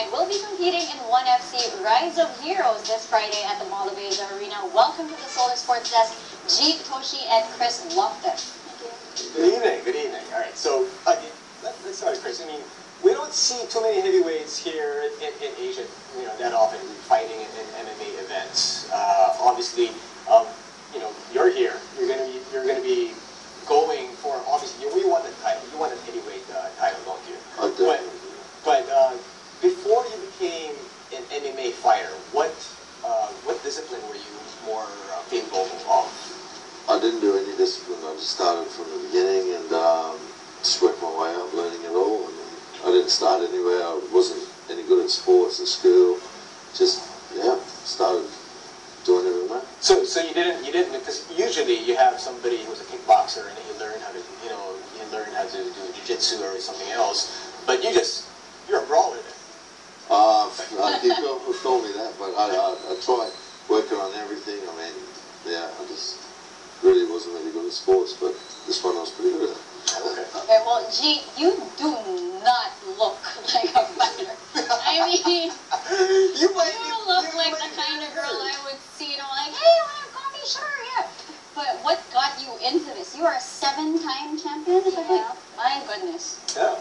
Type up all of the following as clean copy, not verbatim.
tonight will be competing in 1FC Rise of Heroes this Friday at the Mall of Asia Arena. Welcome to the Solar Sports Desk, Jeet Toshi and Chris Lokteff. Good evening, good evening. All right, so let's start with Chris. I mean, we don't see too many heavyweights here in Asia, you know, that often fighting in MMA events. Obviously, you know, you're here. You're gonna be going for, obviously you won the title. You won the heavyweight title, don't you? I do. But before you became an MMA fighter, what discipline were you more capable of? I didn't do any discipline. I just started from the beginning and just worked my way up, learning it all. And I didn't start anywhere. I wasn't any good at sports at school. Just started doing MMA. So you didn't because usually you have somebody who's a kickboxer and he learned how to do jiu-jitsu or something else, but you're a brawler then. People told me that, but I tried working on everything. I mean, I just really wasn't really good at sports, but this one I was pretty good at. Okay, well, Jeet, you do not look like a fighter. I mean, you look like the kind of girl I would see, you know, like, hey, you want to have coffee? Sure, yeah. But what got you into this? You are a 7-time champion? Yeah. My goodness. Yeah.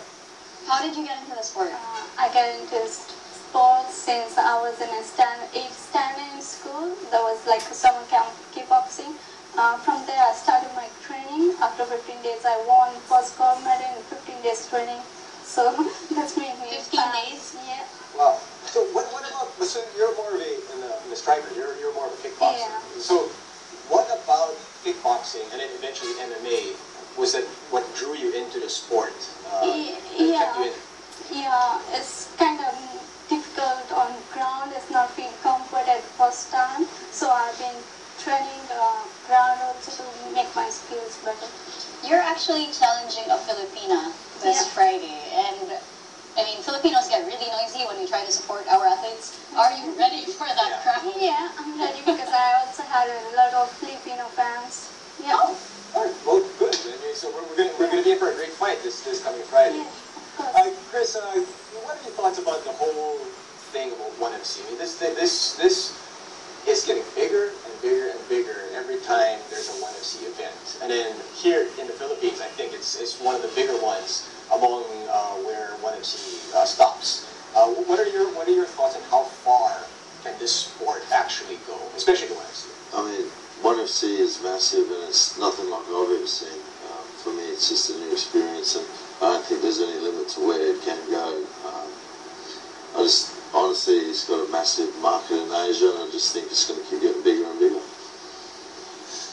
How did you get into the sport? I got into sports since I was in a 8th standard in school. There was like a summer camp kickboxing. From there I started my training. After 15 days I won first gold medal in 15 days training. So that's made me 15 days? Yeah. Wow. So what about, so you're more of a striker, you're more of a kickboxer. Yeah. So what about kickboxing and then eventually MMA was that what drew you into the sport? Yeah, it's kind of difficult on ground. It's not feeling comfort at first time. So I've been training ground also to make my skills better. You're actually challenging a Filipina this Friday, and I mean, Filipinos get really noisy when we try to support our athletes. Are you ready for that crowd? Yeah, I'm ready because I also had a lot of Filipino fans. Yeah. Oh, all right. Well, good. So we're gonna be in for a great fight this coming Friday. Yeah, of course. Chris, what are your thoughts about the whole thing about 1FC? I mean, this is getting bigger and bigger and bigger every time there's a 1FC event. And then here in the Philippines, I think it's one of the bigger ones among where 1FC stops. What are your thoughts on how far can this sport actually go, especially the 1FC? I mean, 1FC is massive and it's nothing like I've ever seen. For me, it's just a new experience, and I don't think there's any limit to where it can go. Honestly, it's got a massive market in Asia, and I just think it's going to keep getting bigger and bigger.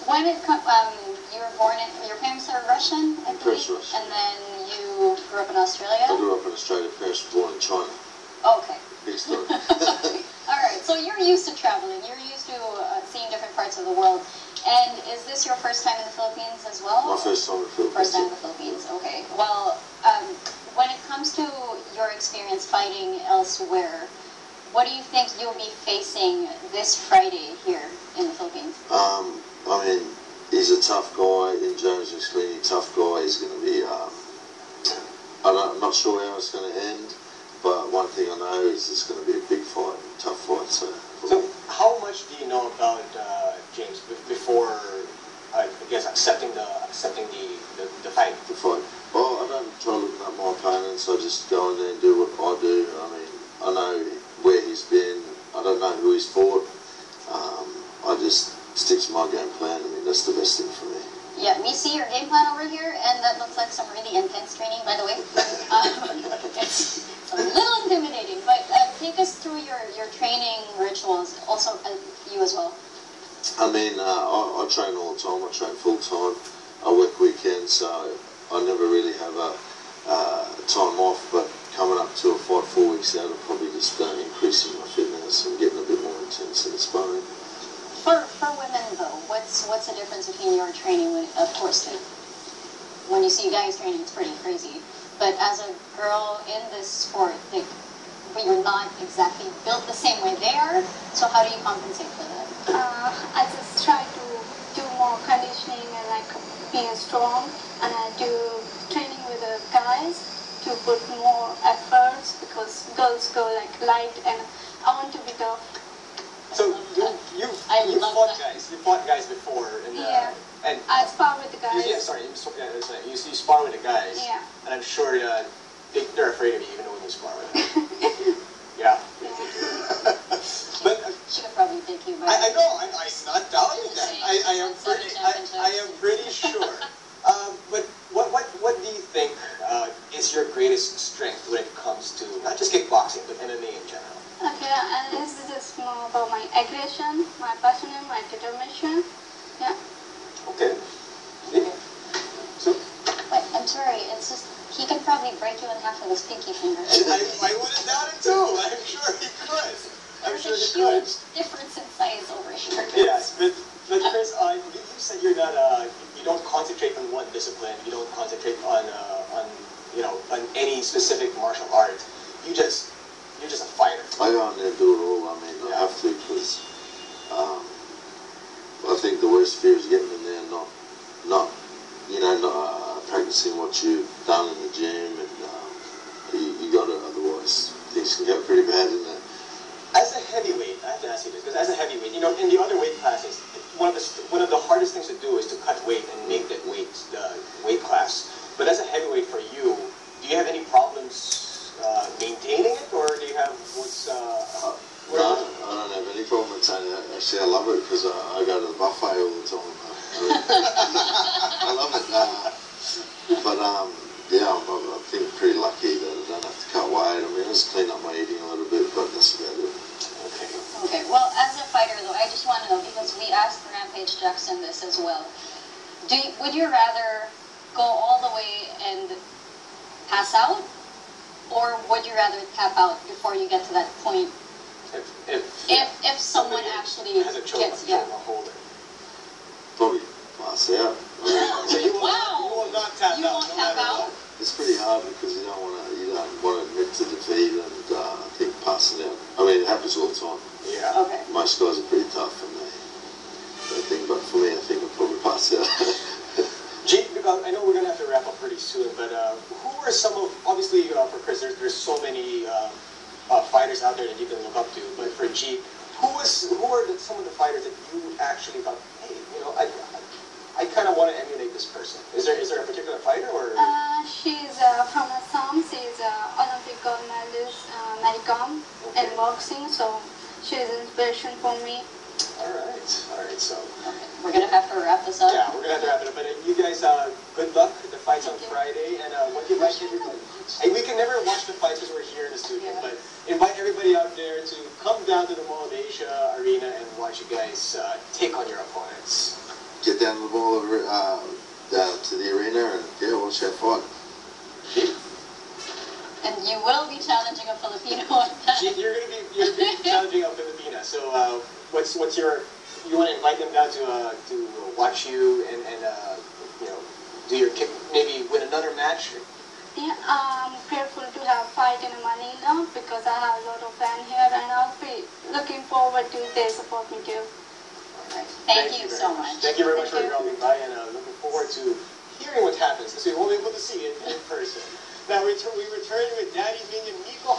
When it you were born in, your parents are Russian, I believe, Russian. and then you grew up in Australia? I grew up in Australia. Parents were born in China. Okay. Big story. All right, so you're used to traveling. You're used to seeing different parts of the world. And is this your first time in the Philippines as well? My first time in the Philippines. First time in the Philippines, okay. Well, when it comes to your experience fighting elsewhere, what do you think you'll be facing this Friday here in the Philippines? I mean, he's a tough guy. In Jones extremely tough guy. He's going to be, I'm not sure how it's going to end, but one thing I know is it's going to be a big fight, tough fight. So how much do you know about James before, I guess, accepting the fight? The fight. Well, I don't try looking at my opponents. I just go in there and do what I do. I mean, I know where he's been. I don't know who he's fought. I just stick to my game plan. I mean, that's the best thing for me. Yeah, we see your game plan over here, and that looks like some really intense training, by the way. It's a little intimidating, but take us through your training rituals, also you as well. I mean, I train all the time. I train full time. I work weekends, so I never really have a time off, but coming up to a fight 4 weeks out, I'm probably just increasing my fitness and getting a bit more intense in the sparring. For women though, what's the difference between your training with, of course, when you see guys training, it's pretty crazy. But as a girl in this sport, you're not exactly built the same way they are. So how do you compensate for that? I just try to do more conditioning and like being strong, and I do training with the guys to to put more efforts because girls go like light and I want to be tough. So you fought guys before, and Yeah. And I spar with the guys. you spar with the guys, Yeah. and I'm sure they're afraid of you even when you spar with them. Yeah. But She could probably take you back. I know, I'm not doubting that. I am pretty sure. But what do you think is your greatest strength when it comes to not just kickboxing but MMA in general? Okay, and this is just more about my aggression, my passion, and my determination. Yeah. Okay. Yeah. So Wait, I'm sorry. It's just he could probably break you in half with his pinky finger. I wouldn't doubt it too. I'm sure he could. There's a huge difference in size over here. Yes, but Chris, you said you're not you don't concentrate on one discipline. You don't concentrate on any specific martial art. You're just a fighter. I go out there and do it all. I mean, I have to because I think the worst fear is getting in there and not practicing what you've done in the gym, and you got to, otherwise things can get pretty bad in there. As a heavyweight, I have to ask you this, because as a heavyweight, in the other weight classes, one of the hardest things to do is to cut weight and make that weight class. But as a heavyweight for you, do you have any problems maintaining it, or do you have No, I don't have any problem maintaining it. Actually, I love it because I go to the buffet all the time. I love it. But yeah, I think pretty lucky that I don't have to cut weight. I mean, I just clean up my eating a little bit, but that's about it. Okay. Okay, well, as a fighter, though, I just want to know, because we asked Rampage Jackson this as well. Would you rather go all the way and pass out, or would you rather tap out before you get to that point? If someone actually has a choke, gets, a holder. Probably pass out. So you will not tap You out. won't no tap matter out? what. It's pretty hard because you don't want to admit to defeat, and I think passing out. I mean, it happens all the time. Yeah. Okay. Most guys are pretty tough, and they think, but for me, I think I'll probably pass out. Jeet, I know we're going to have to wrap up pretty soon, but who are some of, obviously for Chris, there's so many fighters out there that you can look up to, but for Jeet, who are some of the fighters that you actually thought, hey, I kind of want to emulate this person? Is there a particular fighter, or? She's from Assam. She's Olympic gold medalist, Maricom, in boxing. So she's an inspiration for me. All right. So. Okay. We're gonna have to wrap this up. Yeah, we're gonna have to wrap it up. But you guys, good luck. The fight's on Friday, and what do you invite everybody? Hey, we can never watch the fights because we're here in the studio, but invite everybody out there to come down to the Mall of Asia Arena and watch you guys take on your opponents. Get down to the ball, down to the arena, and watch that fight. And you will be challenging a Filipino on that. You're gonna be challenging a Filipina. So what's your? You want to invite them down to watch you and do your kick, maybe win another match. Yeah, I'm grateful to have fight in Manila because I have a lot of fans here, and I'll be looking forward to their support me too. Thank you so much. Thank you very much for dropping by, and looking forward to hearing what happens, because we won't be able to see it in person. Now we return with Daddy's Minion, Nico.